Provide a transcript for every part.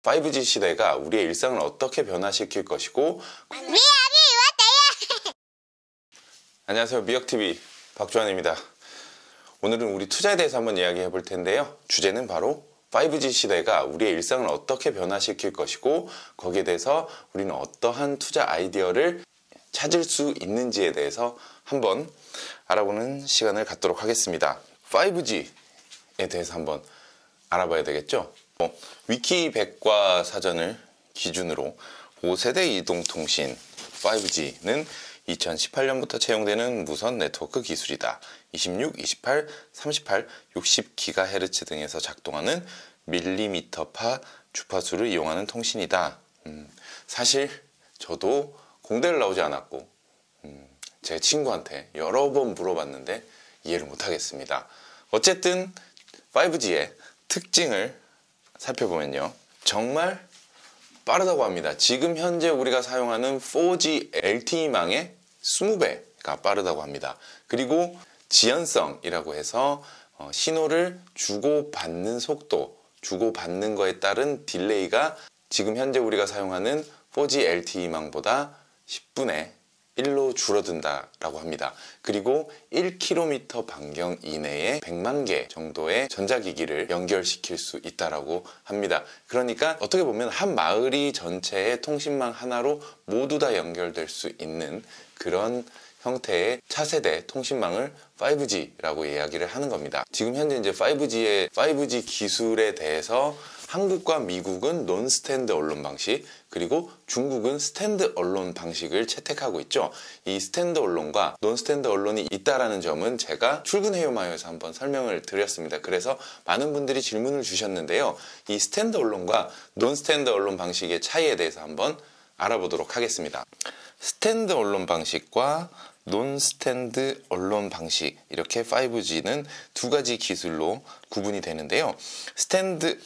5G 시대가 우리의 일상을 어떻게 변화시킬 것이고 안녕하세요, 미역TV 박주환입니다. 오늘은 우리 투자에 대해서 한번 이야기해 볼 텐데요. 주제는 바로 5G 시대가 우리의 일상을 어떻게 변화시킬 것이고 거기에 대해서 우리는 어떠한 투자 아이디어를 찾을 수 있는지에 대해서 한번 알아보는 시간을 갖도록 하겠습니다. 5G에 대해서 한번 알아봐야 되겠죠. 위키 백과사전을 기준으로 5세대 이동통신 5G는 2018년부터 채용되는 무선 네트워크 기술이다. 26, 28, 38, 60GHz 등에서 작동하는 밀리미터파 주파수를 이용하는 통신이다. 사실 저도 공대를 나오지 않았고 제 친구한테 여러 번 물어봤는데 이해를 못하겠습니다. 어쨌든 5G의 특징을 살펴보면요, 정말 빠르다고 합니다. 지금 현재 우리가 사용하는 4G LTE망의 20배가 빠르다고 합니다. 그리고 지연성이라고 해서 신호를 주고받는 속도, 주고받는 거에 따른 딜레이가 지금 현재 우리가 사용하는 4G LTE망보다 10분의 1로 줄어든다라고 합니다. 그리고 1km 반경 이내에 100만 개 정도의 전자기기를 연결시킬 수 있다라고 합니다. 그러니까 어떻게 보면 한 마을이 전체의 통신망 하나로 모두 다 연결될 수 있는 그런 형태의 차세대 통신망을 5G라고 이야기를 하는 겁니다. 지금 현재 이제 5G 기술에 대해서 한국과 미국은 논스탠드 언론 방식, 그리고 중국은 스탠드 언론 방식을 채택하고 있죠. 이 스탠드 언론과 논스탠드 언론이 있다라는 점은 제가 출근해요 마요에서 한번 설명을 드렸습니다. 그래서 많은 분들이 질문을 주셨는데요. 이 스탠드 언론과 논스탠드 언론 방식의 차이에 대해서 한번 알아보도록 하겠습니다. 스탠드 언론 방식과 논스탠드 언론 방식, 이렇게 5G는 두 가지 기술로 구분이 되는데요. 스탠드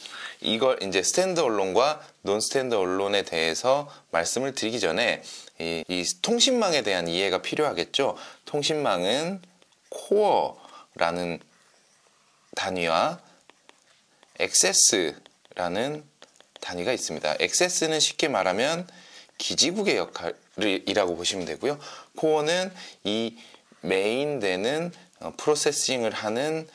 언론과 논스탠드 언론에 대해서 말씀을 드리기 전에 이 통신망에 대한 이해가 필요하겠죠. 통신망은 코어라는 단위와 액세스라는 단위가 있습니다. 액세스는 쉽게 말하면 기지국의 역할이라고 보시면 되고요. 코어는 이 메인되는 프로세싱을 하는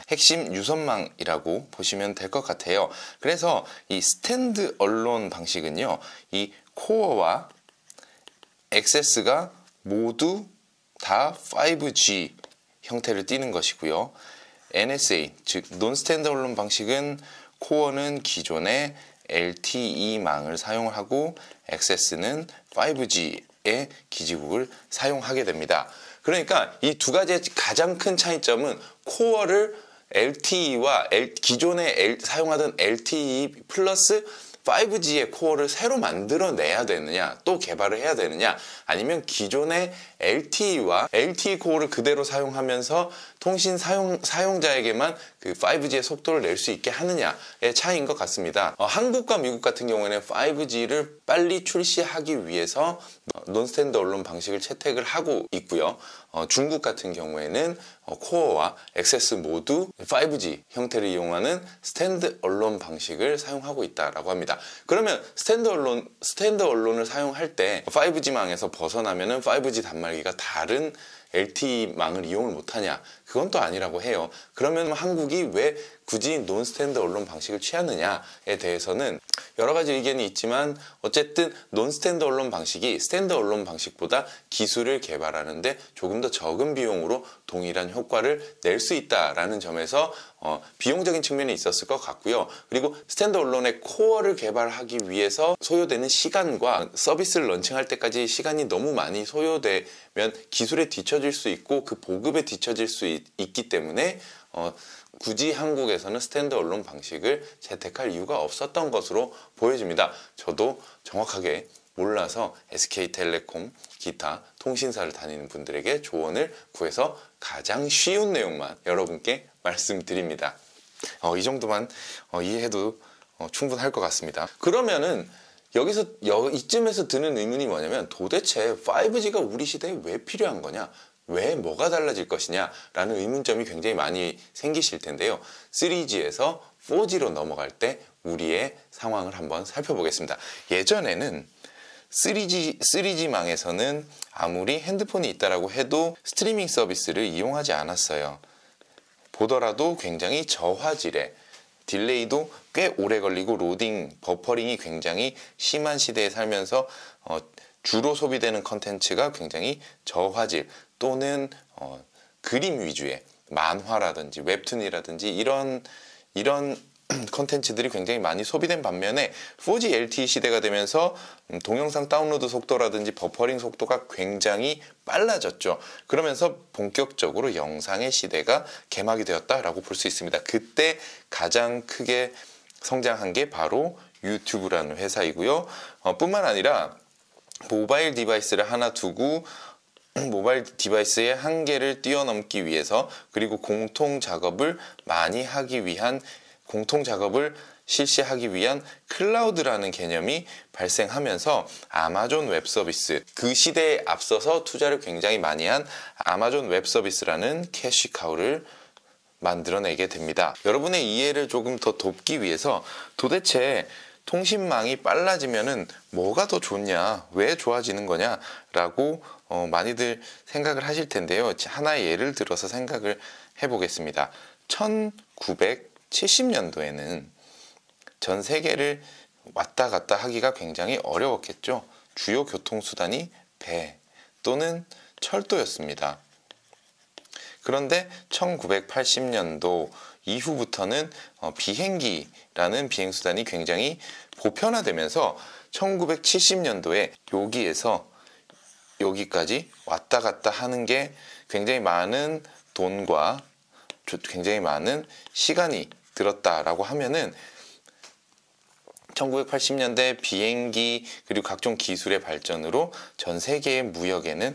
핵심 유선망이라고 보시면 될 것 같아요. 그래서 이 스탠드 언론 방식은요, 이 코어와 액세스가 모두 다 5G 형태를 띠는 것이고요. NSA, 즉 논스탠드 언론 방식은 코어는 기존의 LTE망을 사용을 하고 액세스는 5G의 기지국을 사용하게 됩니다. 그러니까 이 두 가지의 가장 큰 차이점은 코어를 LTE와 기존에 사용하던 LTE 플러스 5G의 코어를 새로 만들어내야 되느냐, 또 개발을 해야 되느냐, 아니면 기존의 LTE와 LTE 코어를 그대로 사용하면서 통신 사용자에게만 그 5G의 속도를 낼 수 있게 하느냐의 차이인 것 같습니다. 한국과 미국 같은 경우에는 5G를 빨리 출시하기 위해서 논스탠드 언론 방식을 채택을 하고 있고요. 중국 같은 경우에는 코어와 액세스 모두 5G 형태를 이용하는 스탠드 언론 방식을 사용하고 있다라고 합니다. 그러면 스탠드 언론을 사용할 때 5G망에서 벗어나면은 5G 단말기가 다른 LTE망을 이용을 못하냐? 그건 또 아니라고 해요. 그러면 한국이 왜 굳이 논스탠드 언론 방식을 취하느냐에 대해서는 여러 가지 의견이 있지만, 어쨌든 논스탠드 언론 방식이 스탠드 언론 방식보다 기술을 개발하는데 조금 더 적은 비용으로 동일한 효과를 낼 수 있다라는 점에서 비용적인 측면이 있었을 것 같고요. 그리고 스탠드 언론의 코어를 개발하기 위해서 소요되는 시간과 서비스를 런칭할 때까지 시간이 너무 많이 소요되면 기술에 뒤처질 수 있고 그 보급에 뒤처질 수 있기 때문에 굳이 한국에서는 스탠드 언론 방식을 채택할 이유가 없었던 것으로 보여집니다. 저도 정확하게 몰라서 SK텔레콤 기타 통신사를 다니는 분들에게 조언을 구해서 가장 쉬운 내용만 여러분께 말씀드립니다. 이 정도만 이해해도 충분할 것 같습니다. 그러면은 이쯤에서 드는 의문이 뭐냐면, 도대체 5G가 우리 시대에 왜 필요한 거냐? 왜 뭐가 달라질 것이냐? 라는 의문점이 굉장히 많이 생기실 텐데요. 3G에서 4G로 넘어갈 때 우리의 상황을 한번 살펴보겠습니다. 예전에는 3G망에서는 아무리 핸드폰이 있다라고 해도 스트리밍 서비스를 이용하지 않았어요. 보더라도 굉장히 저화질의 딜레이도 꽤 오래 걸리고 로딩, 버퍼링이 굉장히 심한 시대에 살면서 주로 소비되는 컨텐츠가 굉장히 저화질 또는 그림 위주의 만화라든지 웹툰이라든지 이런 컨텐츠들이 굉장히 많이 소비된 반면에 4G LTE 시대가 되면서 동영상 다운로드 속도라든지 버퍼링 속도가 굉장히 빨라졌죠. 그러면서 본격적으로 영상의 시대가 개막이 되었다라고 볼 수 있습니다. 그때 가장 크게 성장한 게 바로 유튜브라는 회사이고요. 뿐만 아니라 모바일 디바이스를 하나 두고 모바일 디바이스의 한계를 뛰어넘기 위해서 그리고 공통 작업을 실시하기 위한 클라우드라는 개념이 발생하면서 아마존 웹 서비스, 그 시대에 앞서서 투자를 굉장히 많이 한 아마존 웹 서비스라는 캐시카우를 만들어내게 됩니다. 여러분의 이해를 조금 더 돕기 위해서 도대체 통신망이 빨라지면은 뭐가 더 좋냐, 왜 좋아지는 거냐 라고 많이들 생각을 하실 텐데요. 하나의 예를 들어서 생각을 해보겠습니다. 1970년도에는 전 세계를 왔다 갔다 하기가 굉장히 어려웠겠죠. 주요 교통수단이 배 또는 철도였습니다. 그런데 1980년도 이후부터는 비행기라는 비행수단이 굉장히 보편화되면서 1970년도에 여기에서 여기까지 왔다 갔다 하는 게 굉장히 많은 돈과 굉장히 많은 시간이 들었다라고 하면은 1980년대 비행기 그리고 각종 기술의 발전으로 전 세계의 무역에는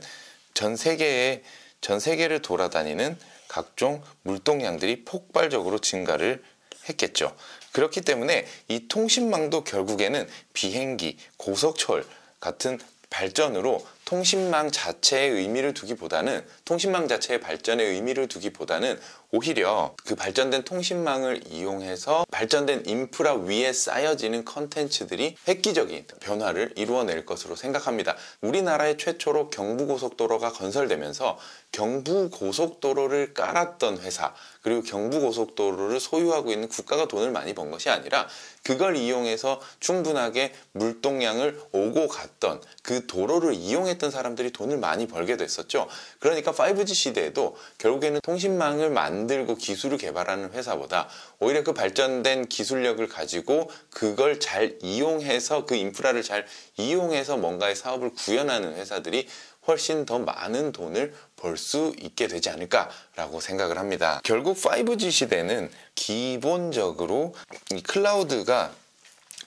전 세계를 돌아다니는 각종 물동량들이 폭발적으로 증가를 했겠죠. 그렇기 때문에 이 통신망도 결국에는 비행기, 고속철 같은 발전으로 통신망 자체의 의미를 두기보다는 통신망 자체의 발전의 의미를 두기보다는 오히려 그 발전된 통신망을 이용해서 발전된 인프라 위에 쌓여지는 컨텐츠들이 획기적인 변화를 이루어낼 것으로 생각합니다. 우리나라의 최초로 경부고속도로가 건설되면서 경부고속도로를 깔았던 회사 그리고 경부고속도로를 소유하고 있는 국가가 돈을 많이 번 것이 아니라 그걸 이용해서 충분하게 물동량을 오고 갔던 그 도로를 이용했던 사람들이 돈을 많이 벌게 됐었죠. 그러니까 5G 시대에도 결국에는 통신망을 만들고 기술을 개발하는 회사보다 오히려 그 발전된 기술력을 가지고 그걸 잘 이용해서 그 인프라를 잘 이용해서 뭔가의 사업을 구현하는 회사들이 훨씬 더 많은 돈을 벌 수 있게 되지 않을까라고 생각을 합니다. 결국 5G 시대는 기본적으로 이 클라우드가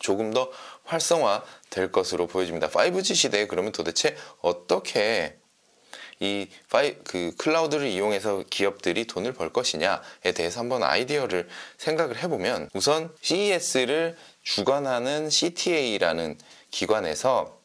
조금 더 활성화될 것으로 보여집니다. 5G 시대에 그러면 도대체 어떻게 그 클라우드를 이용해서 기업들이 돈을 벌 것이냐에 대해서 한번 아이디어를 생각을 해보면 우선 CES를 주관하는 CTA라는 기관에서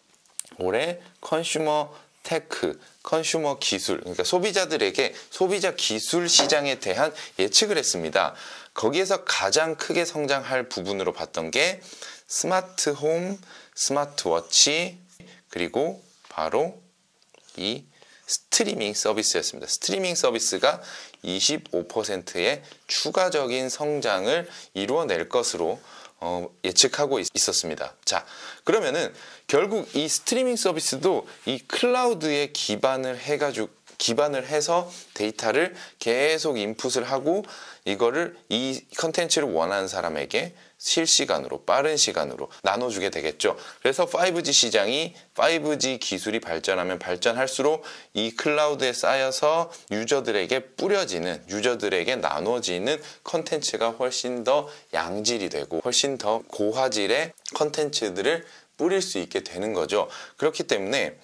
올해 컨슈머 테크, 컨슈머 기술, 그러니까 소비자들에게 소비자 기술 시장에 대한 예측을 했습니다. 거기에서 가장 크게 성장할 부분으로 봤던 게 스마트홈, 스마트워치, 그리고 바로 이 스트리밍 서비스였습니다. 스트리밍 서비스가 25%의 추가적인 성장을 이루어낼 것으로 예측하고 있었습니다. 자, 그러면은 결국 이 스트리밍 서비스도 이 클라우드에 기반을 해서 데이터를 계속 인풋을 하고 이거를 이 컨텐츠를 원하는 사람에게 실시간으로 빠른 시간으로 나눠주게 되겠죠. 그래서 5G 시장이 5G 기술이 발전하면 발전할수록 이 클라우드에 쌓여서 유저들에게 나눠지는 컨텐츠가 훨씬 더 양질이 되고 훨씬 더 고화질의 컨텐츠들을 뿌릴 수 있게 되는 거죠. 그렇기 때문에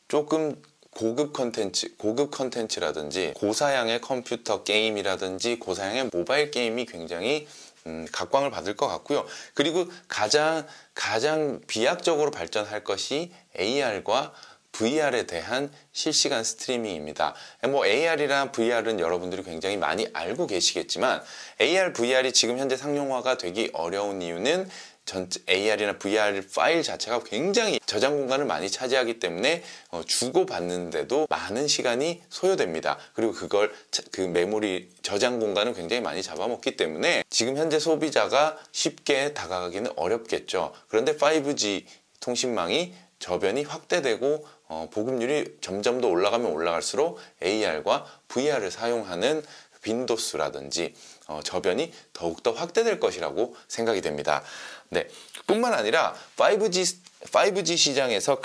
조금 고급 컨텐츠라든지 고사양의 컴퓨터 게임이라든지 고사양의 모바일 게임이 굉장히 각광을 받을 것 같고요. 그리고 가장 비약적으로 발전할 것이 AR과 VR에 대한 실시간 스트리밍입니다. 뭐 AR이랑 VR은 여러분들이 굉장히 많이 알고 계시겠지만 AR, VR이 지금 현재 상용화가 되기 어려운 이유는 AR이나 VR 파일 자체가 굉장히 저장 공간을 많이 차지하기 때문에 주고받는데도 많은 시간이 소요됩니다. 그리고 그 메모리 저장 공간을 굉장히 많이 잡아먹기 때문에 지금 현재 소비자가 쉽게 다가가기는 어렵겠죠. 그런데 5G 통신망이 저변이 확대되고 보급률이 점점 더 올라가면 올라갈수록 AR과 VR을 사용하는 빈도수라든지 저변이 더욱더 확대될 것이라고 생각이 됩니다. 네, 뿐만 아니라 5G 시장에서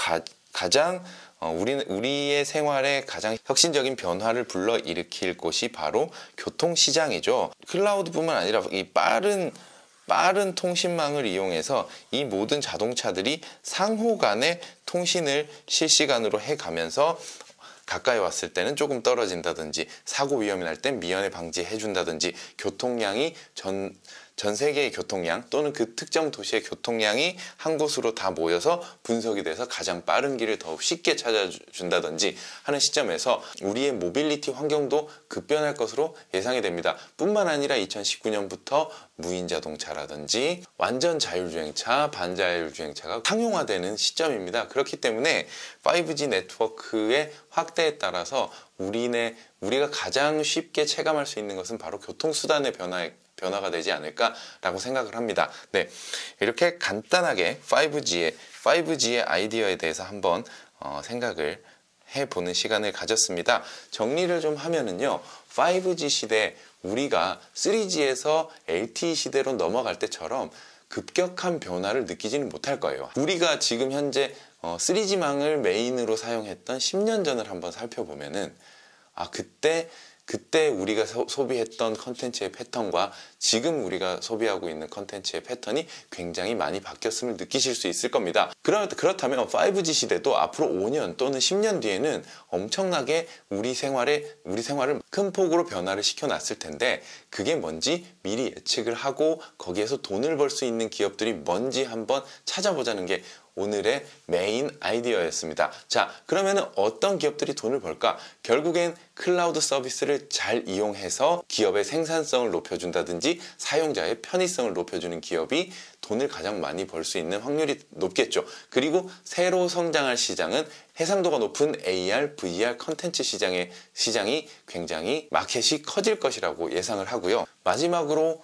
가장 우리의 생활에 가장 혁신적인 변화를 불러일으킬 곳이 바로 교통시장이죠. 클라우드뿐만 아니라 이 빠른 통신망을 이용해서 이 모든 자동차들이 상호 간의 통신을 실시간으로 해가면서 가까이 왔을 때는 조금 떨어진다든지 사고 위험이 날 땐 미연에 방지해 준다든지 교통량이 전 세계의 교통량 또는 그 특정 도시의 교통량이 한 곳으로 다 모여서 분석이 돼서 가장 빠른 길을 더욱 쉽게 찾아준다든지 하는 시점에서 우리의 모빌리티 환경도 급변할 것으로 예상이 됩니다. 뿐만 아니라 2019년부터 무인 자동차라든지 완전 자율주행차, 반자율주행차가 상용화되는 시점입니다. 그렇기 때문에 5G 네트워크의 확대에 따라서 우리가 가장 쉽게 체감할 수 있는 것은 바로 교통수단의 변화가 되지 않을까라고 생각을 합니다. 네, 이렇게 간단하게 5G의 아이디어에 대해서 한번 생각을 해보는 시간을 가졌습니다. 정리를 좀 하면은요, 5G 시대 우리가 3G에서 LTE 시대로 넘어갈 때처럼 급격한 변화를 느끼지는 못할 거예요. 우리가 지금 현재 3G망을 메인으로 사용했던 10년 전을 한번 살펴보면은 그때 우리가 소비했던 컨텐츠의 패턴과 지금 우리가 소비하고 있는 컨텐츠의 패턴이 굉장히 많이 바뀌었음을 느끼실 수 있을 겁니다. 그렇다면 5G 시대도 앞으로 5년 또는 10년 뒤에는 엄청나게 우리 생활을 큰 폭으로 변화를 시켜놨을 텐데 그게 뭔지 미리 예측을 하고 거기에서 돈을 벌 수 있는 기업들이 뭔지 한번 찾아보자는 게 오늘의 메인 아이디어였습니다. 자, 그러면은 어떤 기업들이 돈을 벌까? 결국엔 클라우드 서비스를 잘 이용해서 기업의 생산성을 높여준다든지 사용자의 편의성을 높여주는 기업이 돈을 가장 많이 벌 수 있는 확률이 높겠죠. 그리고 새로 성장할 시장은 해상도가 높은 AR, VR 컨텐츠 시장이 굉장히 마켓이 커질 것이라고 예상을 하고요. 마지막으로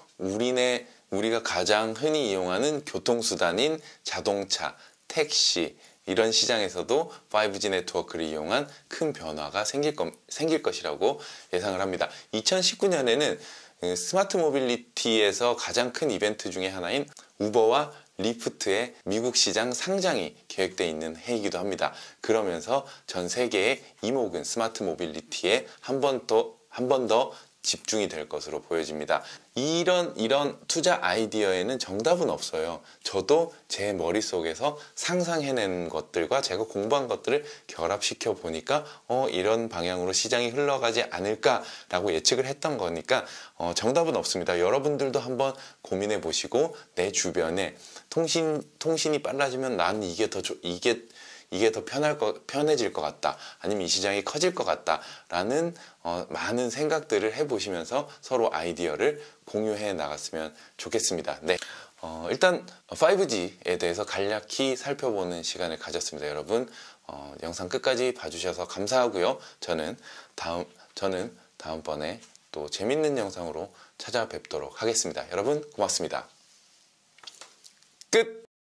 우리가 가장 흔히 이용하는 교통수단인 자동차, 택시 이런 시장에서도 5G 네트워크를 이용한 큰 변화가 생길 것이라고 예상을 합니다. 2019년에는 스마트 모빌리티에서 가장 큰 이벤트 중에 하나인 우버와 리프트의 미국 시장 상장이 계획되어 있는 해이기도 합니다. 그러면서 전 세계의 이목은 스마트 모빌리티에 한 번 더 집중이 될 것으로 보여집니다. 이런 이런 투자 아이디어에는 정답은 없어요. 저도 제 머릿속에서 상상해낸 것들과 제가 공부한 것들을 결합시켜 보니까 이런 방향으로 시장이 흘러가지 않을까라고 예측을 했던 거니까 정답은 없습니다. 여러분들도 한번 고민해 보시고 내 주변에 통신이 빨라지면 난 이게 더 편해질 것 같다. 아니면 이 시장이 커질 것 같다. 라는 많은 생각들을 해보시면서 서로 아이디어를 공유해 나갔으면 좋겠습니다. 네. 일단 5G에 대해서 간략히 살펴보는 시간을 가졌습니다. 여러분, 영상 끝까지 봐주셔서 감사하고요. 저는 다음번에 또 재밌는 영상으로 찾아뵙도록 하겠습니다. 여러분, 고맙습니다. 끝!